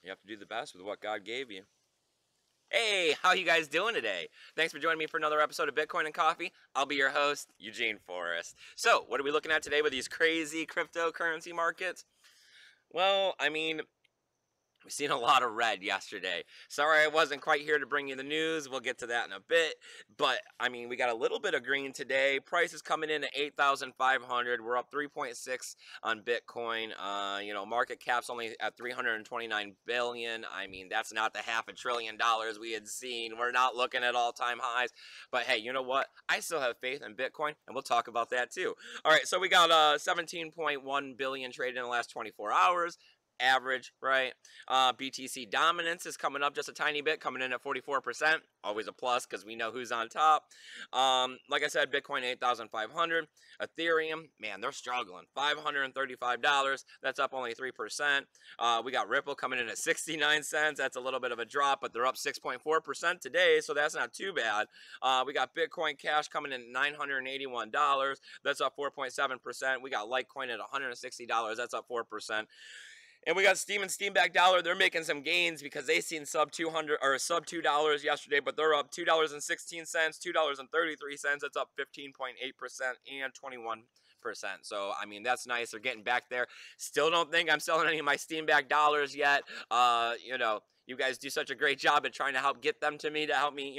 You have to do the best with what God gave you. Hey, how you guys doing today? Thanks for joining me for another episode of Bitcoin and Coffee. I'll be your host, Eugene Forrest. So, what are we looking at today with these crazy cryptocurrency markets? Well, we've seen a lot of red yesterday. Sorry I wasn't quite here to bring you the news. We'll get to that in a bit. But we got a little bit of green today. Price is coming in at 8,500. We're up 3.6 on Bitcoin. Market cap's only at 329 billion. That's not the $500 billion we had seen. We're not looking at all-time highs. But hey, you know what? I still have faith in Bitcoin, and we'll talk about that too. All right, so we got 17.1 billion traded in the last 24 hours. Average, right? BTC dominance is coming up just a tiny bit, coming in at 44%. Always a plus because we know who's on top. Like I said, Bitcoin 8,500. Ethereum, man, they're struggling. $535. That's up only 3%. We got Ripple coming in at 69 cents. That's a little bit of a drop, but they're up 6.4% today, so that's not too bad. We got Bitcoin Cash coming in at $981. That's up 4.7%. We got Litecoin at $160. That's up 4%. And we got Steam and Steam back dollar. They're making some gains because they seen sub 200 or sub $2 yesterday, but they're up $2.16, $2.33. That's up 15.8% and 21%. So that's nice. They're getting back there. Still don't think I'm selling any of my Steam back dollars yet. You guys do such a great job at trying to help get them to me to help me,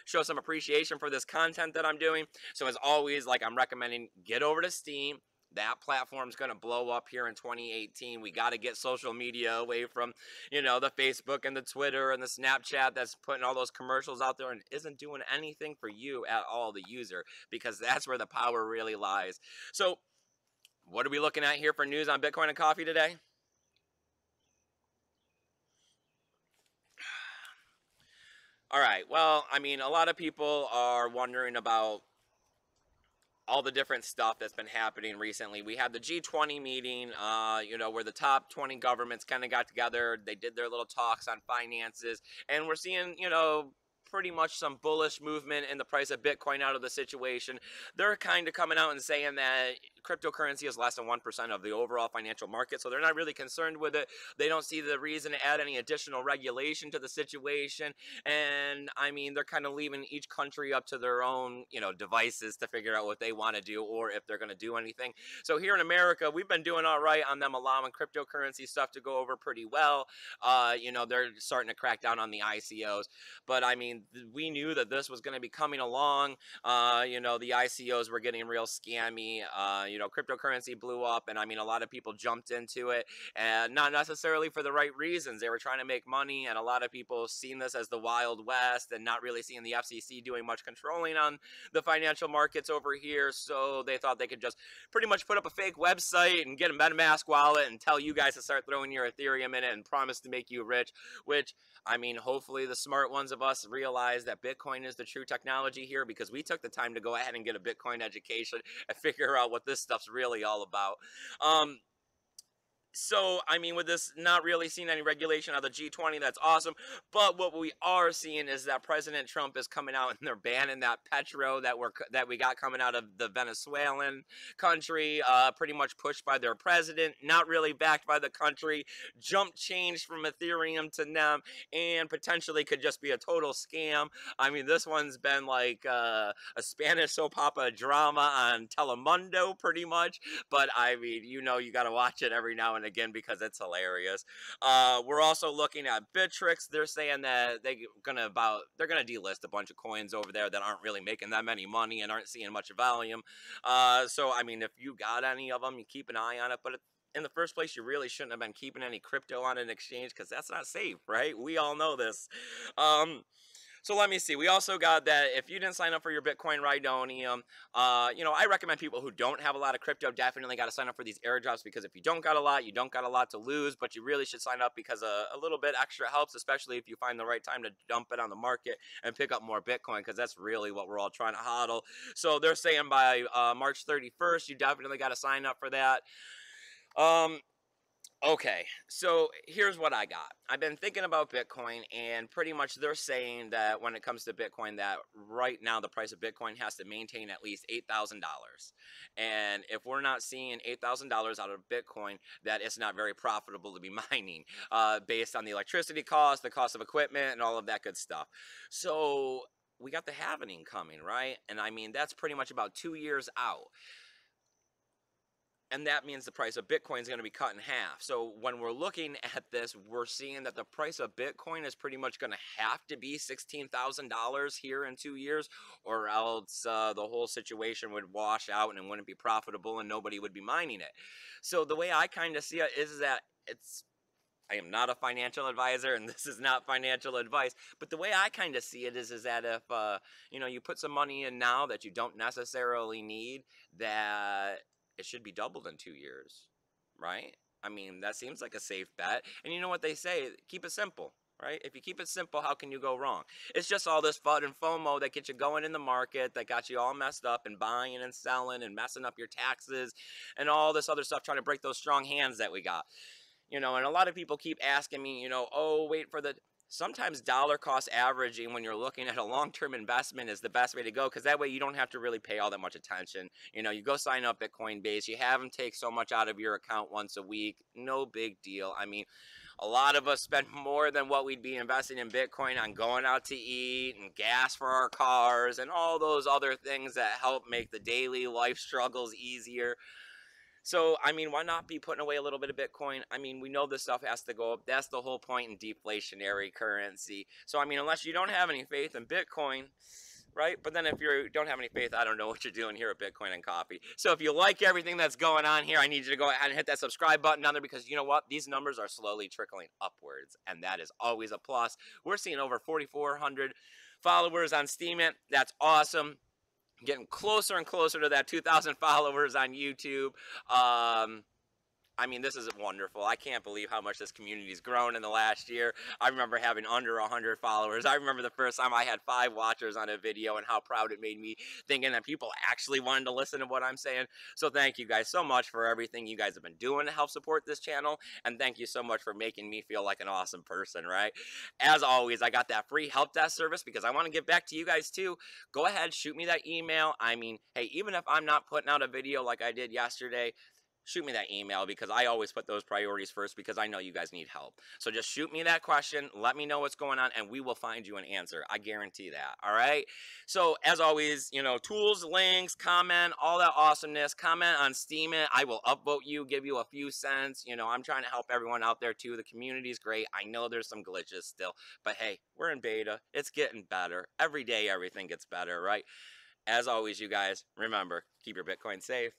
show some appreciation for this content that I'm doing. So as always, like I'm recommending, get over to Steam. That platform's going to blow up here in 2018. We got to get social media away from, the Facebook and the Twitter and the Snapchat that's putting all those commercials out there and isn't doing anything for you at all, the user, because that's where the power really lies. So what are we looking at here for news on Bitcoin and Coffee today? All right. Well, a lot of people are wondering about all the different stuff that's been happening recently. We had the G20 meeting, where the top 20 governments kind of got together. They did their little talks on finances, and we're seeing, pretty much some bullish movement in the price of Bitcoin out of the situation. They're kind of coming out and saying that cryptocurrency is less than 1% of the overall financial market, so they're not really concerned with it. They don't see the reason to add any additional regulation to the situation, and they're kind of leaving each country up to their own, devices to figure out what they want to do or if they're going to do anything. So here in America, we've been doing all right on them allowing cryptocurrency stuff to go over pretty well. They're starting to crack down on the ICOs, but we knew that this was going to be coming along. The ICOs were getting real scammy. Cryptocurrency blew up, and a lot of people jumped into it, and not necessarily for the right reasons. They were trying to make money, and a lot of people seen this as the Wild West and not really seeing the FCC doing much controlling on the financial markets over here, so they thought they could just pretty much put up a fake website and get a MetaMask wallet and tell you guys to start throwing your Ethereum in it and promise to make you rich, which, hopefully the smart ones of us realize that Bitcoin is the true technology here, because we took the time to go ahead and get a Bitcoin education and figure out what this stuff's really all about. So, with this not really seeing any regulation out of the G20, that's awesome. But what we are seeing is that President Trump is coming out and they're banning that petro that we got coming out of the Venezuelan country, pretty much pushed by their president, not really backed by the country, jump change from Ethereum to NEM, and potentially could just be a total scam. This one's been like a Spanish soap opera drama on Telemundo, pretty much. But you got to watch it every now and again because it's hilarious. We're also looking at Bittrex. They're saying that they're gonna delist a bunch of coins over there that aren't really making that many money and aren't seeing much volume. So if you got any of them, you keep an eye on it. But in the first place, you really shouldn't have been keeping any crypto on an exchange because that's not safe, right? We all know this. So let me see. We also got that if you didn't sign up for your Bitcoin Rhydonium, I recommend people who don't have a lot of crypto definitely got to sign up for these airdrops, because if you don't got a lot, you don't got a lot to lose, but you really should sign up because a little bit extra helps, especially if you find the right time to dump it on the market and pick up more Bitcoin, because that's really what we're all trying to hodl. So they're saying by March 31st, you definitely got to sign up for that. Okay, so here's what I got. I've been thinking about Bitcoin, and pretty much they're saying that when it comes to Bitcoin, that right now the price of Bitcoin has to maintain at least $8,000. And if we're not seeing $8,000 out of Bitcoin, that it's not very profitable to be mining, based on the electricity cost, the cost of equipment, and all of that good stuff. So we got the halvening coming, right? And I mean, that's pretty much about 2 years out, and that means the price of Bitcoin is going to be cut in half. So when we're looking at this, we're seeing that the price of Bitcoin is pretty much going to have to be $16,000 here in 2 years, or else the whole situation would wash out and it wouldn't be profitable and nobody would be mining it. So the way I kind of see it is that it's I am not a financial advisor, and this is not financial advice. But the way I kind of see it is that if you put some money in now that you don't necessarily need, that it should be doubled in 2 years, right? I mean, that seems like a safe bet. And you know what they say? Keep it simple, right? If you keep it simple, how can you go wrong? It's just all this FUD and FOMO that gets you going in the market, that got you all messed up and buying and selling and messing up your taxes and all this other stuff, trying to break those strong hands that we got. And a lot of people keep asking me, oh, wait for the. Sometimes dollar cost averaging when you're looking at a long term investment is the best way to go, because that way you don't have to really pay all that much attention. You go sign up at Coinbase, you have them take so much out of your account once a week, no big deal. I mean, a lot of us spend more than what we'd be investing in Bitcoin on going out to eat and gas for our cars and all those other things that help make the daily life struggles easier. So, I mean, why not be putting away a little bit of Bitcoin? I mean, we know this stuff has to go up. That's the whole point in deflationary currency. So, I mean, unless you don't have any faith in Bitcoin, right? But then if you don't have any faith, I don't know what you're doing here at Bitcoin and Coffee. So, if you like everything that's going on here, I need you to go ahead and hit that subscribe button down there, because you know what? These numbers are slowly trickling upwards, and that is always a plus. We're seeing over 4,400 followers on Steam. That's awesome, getting closer and closer to that 2,000 followers on YouTube. I mean, this is wonderful. I can't believe how much this community's grown in the last year. I remember having under 100 followers. I remember the first time I had 5 watchers on a video and how proud it made me, thinking that people actually wanted to listen to what I'm saying. So thank you guys so much for everything you guys have been doing to help support this channel. And thank you so much for making me feel like an awesome person, right? As always, I got that free help desk service because I want to give back to you guys too. Go ahead, shoot me that email. I mean, hey, even if I'm not putting out a video like I did yesterday, shoot me that email, because I always put those priorities first, because I know you guys need help. So just shoot me that question, let me know what's going on, and we will find you an answer. I guarantee that. All right. So as always, tools, links, comment, all that awesomeness. Comment on Steam It. I will upvote you, give you a few cents. I'm trying to help everyone out there too. The community is great. I know there's some glitches still, but hey, we're in beta. It's getting better. Every day, everything gets better, right? As always, you guys, remember, keep your Bitcoin safe.